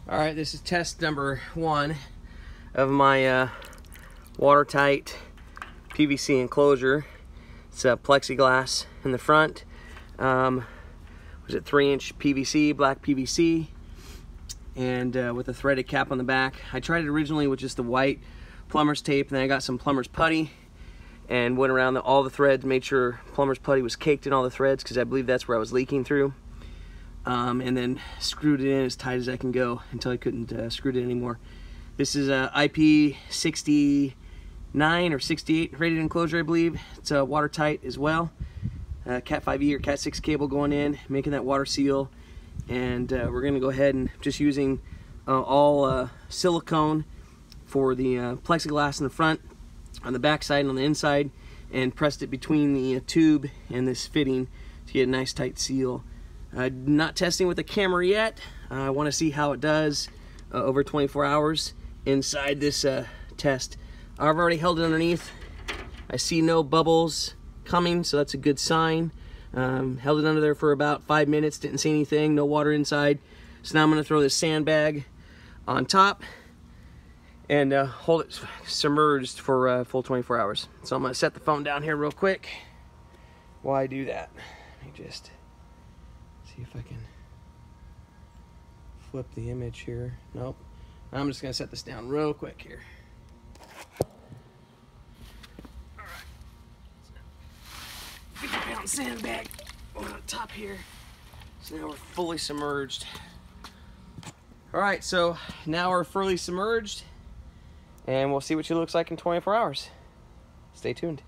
All right, this is test number 1 of my watertight PVC enclosure. It's a plexiglass in the front. Was it 3-inch PVC, black PVC, and with a threaded cap on the back. I tried it originally with just the white plumber's tape, and then I got some plumber's putty and went around all the threads, made sure plumber's putty was caked in all the threads because I believe that's where I was leaking through. And then screwed it in as tight as I can go until I couldn't screw it in anymore. This is a IP 69 or 68 rated enclosure, I believe. It's watertight as well. Cat 5e or Cat 6 cable going in, making that water seal. And we're going to go ahead and just using all silicone for the plexiglass in the front, on the back side and on the inside, and pressed it between the tube and this fitting to get a nice tight seal. Not testing with the camera yet. I want to see how it does over 24 hours inside this test. I've already held it underneath. I see no bubbles coming, so that's a good sign. Held it under there for about 5 minutes, didn't see anything, no water inside. So now I'm going to throw this sandbag on top and hold it submerged for a full 24 hours. So I'm going to set the phone down here real quick while I do that. Let me just see if I can flip the image here. Nope. I'm just going to set this down real quick here. Alright. 50-pound sandbag on top here. So now we're fully submerged. Alright, so now we're fully submerged, and we'll see what she looks like in 24 hours. Stay tuned.